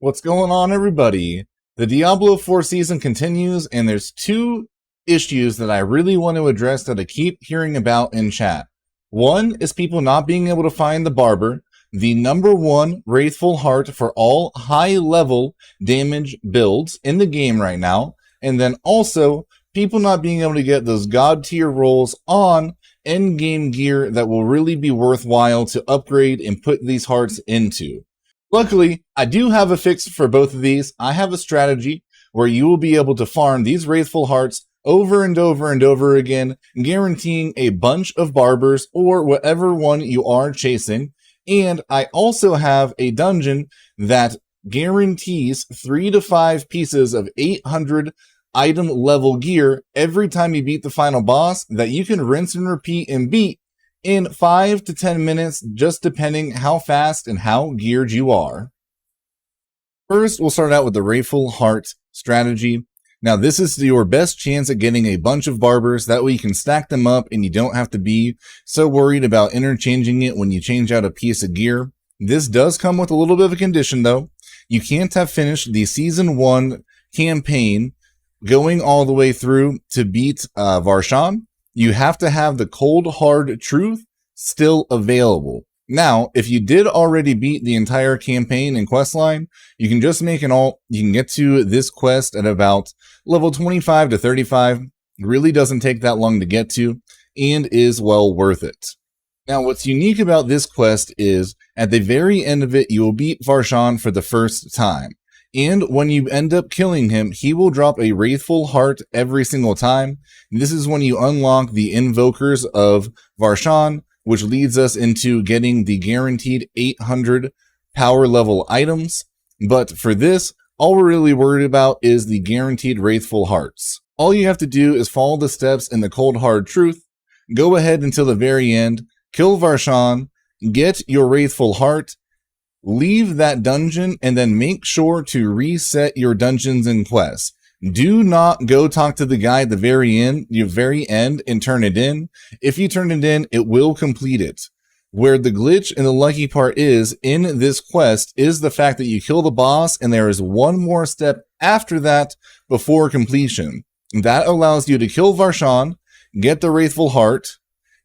What's going on, everybody? The Diablo 4 season continues, and there's two issues that I really want to address that I keep hearing about in chat. One is people not being able to find the Barber, the #1 Raithful Heart for all high-level damage builds in the game right now, and then also people not being able to get those god-tier rolls on end-game gear that will really be worthwhile to upgrade and put these hearts into. Luckily, I do have a fix for both of these. I have a strategy where you will be able to farm these Raithful Hearts over and over and over again, guaranteeing a bunch of Barbers or whatever one you are chasing. And I also have a dungeon that guarantees 3 to 5 pieces of 800 item level gear every time you beat the final boss that you can rinse and repeat and beat in 5 to 10 minutes, just depending how fast and how geared you are. First, we'll start out with the Raithful Heart strategy. Now, this is your best chance at getting a bunch of Barbers. That way you can stack them up and you don't have to be so worried about interchanging it when you change out a piece of gear. This does come with a little bit of a condition, though. You can't have finished the Season 1 campaign going all the way through to beat Varshan. You have to have the cold hard truth still available. Now, if you did already beat the entire campaign and questline, you can just make an alt. You can get to this quest at about level 25 to 35. It really doesn't take that long to get to and is well worth it. Now, what's unique about this quest is at the very end of it, you will beat Varshan for the first time. And when you end up killing him, he will drop a Raithful Heart every single time. This is when you unlock the Invokers of Varshan, which leads us into getting the guaranteed 800 power level items. But for this, all we're really worried about is the guaranteed Raithful Hearts. All you have to do is follow the steps in the Cold Hard Truth, go ahead until the very end, kill Varshan, get your Raithful Heart, leave that dungeon, and then make sure to reset your dungeons and quests. Do not go talk to the guy at the very end, and turn it in. If you turn it in, it will complete it. Where the glitch and the lucky part is in this quest is the fact that you kill the boss and there is one more step after that before completion. That allows you to kill Varshan, get the Raithful Heart,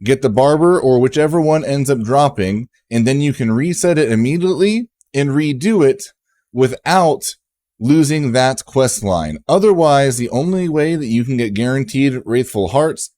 get the Barber or whichever one ends up dropping, and then you can reset it immediately and redo it without losing that quest line. Otherwise, the only way that you can get guaranteed Raithful Hearts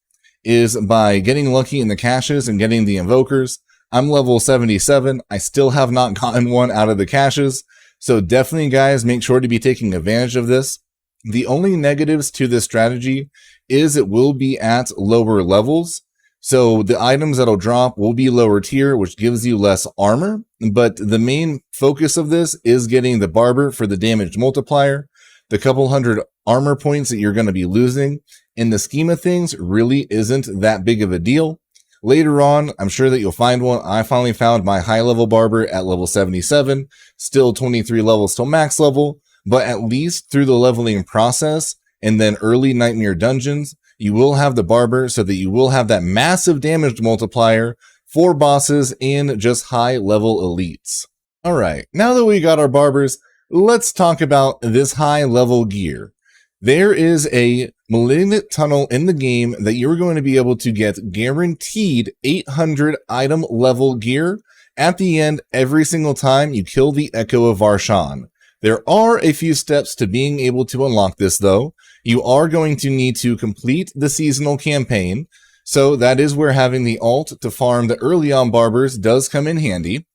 is by getting lucky in the caches and getting the Invokers. I'm level 77. I still have not gotten one out of the caches. So definitely, guys, make sure to be taking advantage of this. The only negatives to this strategy is it will be at lower levels. So the items that'll drop will be lower tier, which gives you less armor. But the main focus of this is getting the Barber for the damage multiplier. The couple hundred armor points that you're going to be losing in the scheme of things really isn't that big of a deal. Later on, I'm sure that you'll find one. I finally found my high level Barber at level 77, still 23 levels till max level, but at least through the leveling process and then early Nightmare dungeons, you will have the Barber so that you will have that massive damage multiplier for bosses and just high level elites. Alright, now that we got our Barbers, let's talk about this high level gear. There is a Malignant Tunnel in the game that you're going to be able to get guaranteed 800 item level gear at the end every single time you kill the Echo of Varshan. There are a few steps to being able to unlock this, though. You are going to need to complete the seasonal campaign, so that is where having the alt to farm the early on Barbers does come in handy.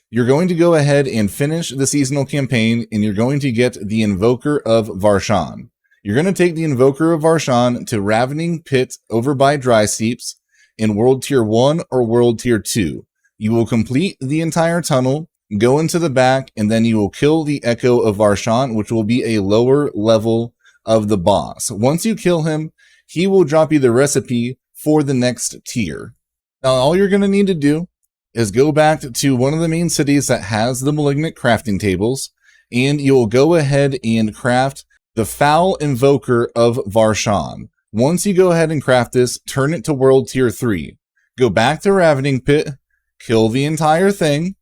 You're going to go ahead and finish the seasonal campaign, and you're going to get the Invoker of Varshan. You're going to take the Invoker of Varshan to Ravening Pit over by Dry Steeps in World Tier 1 or World Tier 2. You will complete the entire tunnel, go into the back, and then you will kill the Echo of Varshan, which will be a lower level of the boss. Once you kill him, he will drop you the recipe for the next tier. Now, all you're going to need to do is go back to one of the main cities that has the Malignant crafting tables, and you'll go ahead and craft the Foul Invoker of Varshan. Once you go ahead and craft this, turn it to World Tier 3. Go back to Ravening Pit, kill the entire thing,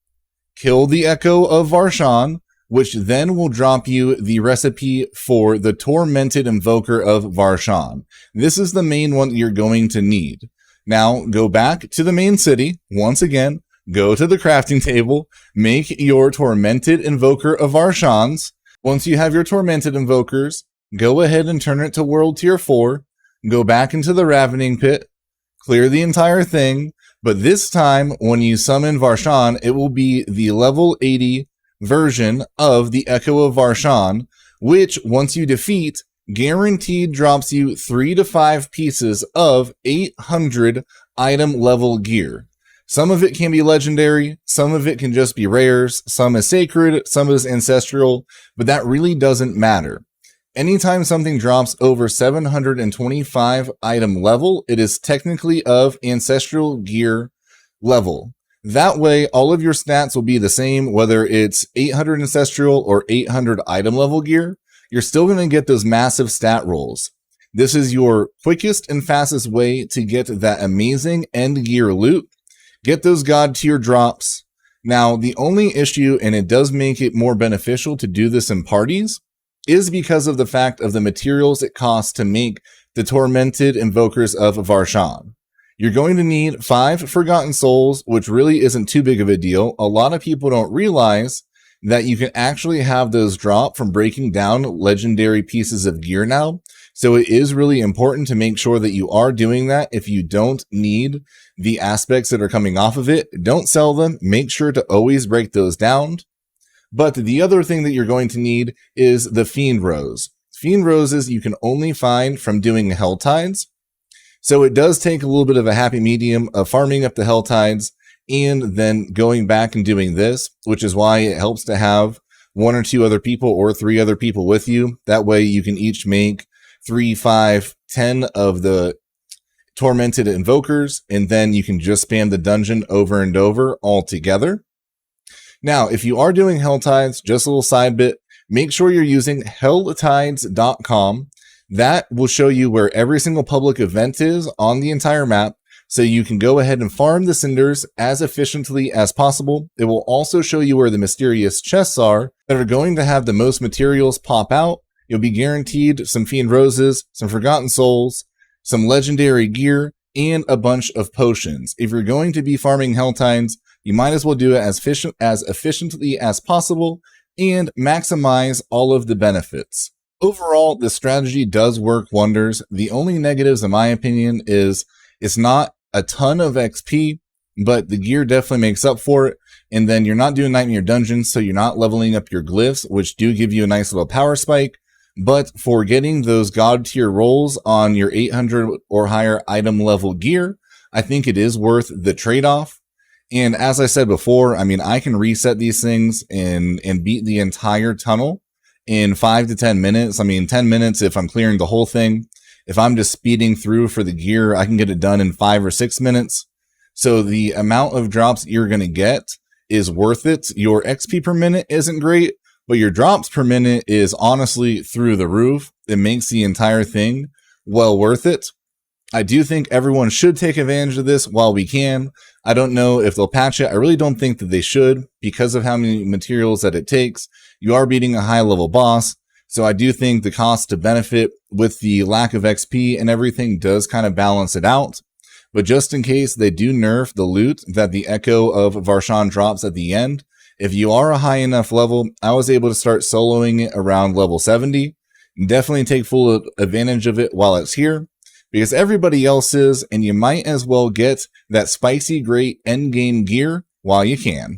kill the Echo of Varshan, which then will drop you the recipe for the Tormented Invoker of Varshan. This is the main one that you're going to need. Now, go back to the main city, once again, go to the crafting table, make your Tormented Invoker of Varshans. Once you have your Tormented Invokers, go ahead and turn it to World Tier 4, go back into the Ravening Pit, clear the entire thing, but this time, when you summon Varshan, it will be the level 80 version of the Echo of Varshan, which, once you defeat, guaranteed drops you 3 to 5 pieces of 800 item level gear. Some of it can be legendary, some of it can just be rares, some is sacred, some is ancestral, but that really doesn't matter. Anytime something drops over 725 item level, it is technically of ancestral gear level. That way, all of your stats will be the same, whether it's 800 ancestral or 800 item level gear. You're still going to get those massive stat rolls. This is your quickest and fastest way to get that amazing end gear loot. Get those god tier drops. Now, the only issue, and it does make it more beneficial to do this in parties, is because of the fact of the materials it costs to make the Tormented Invokers of Varshan. You're going to need 5 Forgotten Souls, which really isn't too big of a deal. A lot of people don't realize that you can actually have those drop from breaking down legendary pieces of gear now. So it is really important to make sure that you are doing that. If you don't need the aspects that are coming off of it, don't sell them. Make sure to always break those down. But the other thing that you're going to need is the Fiend Rose. Fiend Roses you can only find from doing Hell Tides. So it does take a little bit of a happy medium of farming up the Hell Tides and then going back and doing this, which is why it helps to have 1 or 2 other people or 3 other people with you. That way you can each make 3, 5, 10 of the Tormented Invokers, and then you can just spam the dungeon over and over all together. Now, if you are doing Hell Tides, just a little side bit, make sure you're using helltides.com. That will show you where every single public event is on the entire map, so you can go ahead and farm the cinders as efficiently as possible. It will also show you where the mysterious chests are that are going to have the most materials pop out. You'll be guaranteed some Fiend Roses, some Forgotten Souls, some legendary gear, and a bunch of potions. If you're going to be farming Hell Tides, you might as well do it as efficiently as possible and maximize all of the benefits. Overall, this strategy does work wonders. The only negatives, in my opinion, is it's not a ton of XP, but the gear definitely makes up for it. And then you're not doing Nightmare Dungeons, so you're not leveling up your glyphs, which do give you a nice little power spike. But for getting those god tier rolls on your 800 or higher item level gear, I think it is worth the trade-off. And as I said before, I mean, I can reset these things and beat the entire tunnel in 5 to 10 minutes. I mean, 10 minutes if I'm clearing the whole thing. If I'm just speeding through for the gear, I can get it done in 5 or 6 minutes. So the amount of drops you're going to get is worth it. Your XP per minute isn't great, but your drops per minute is honestly through the roof. It makes the entire thing well worth it. I do think everyone should take advantage of this while we can. I don't know if they'll patch it. I really don't think that they should because of how many materials that it takes. You are beating a high level boss. So I do think the cost to benefit with the lack of XP and everything does kind of balance it out. But just in case they do nerf the loot that the Echo of Varshan drops at the end, if you are a high enough level, I was able to start soloing it around level 70. Definitely take full advantage of it while it's here, because everybody else is, and you might as well get that spicy great endgame gear while you can.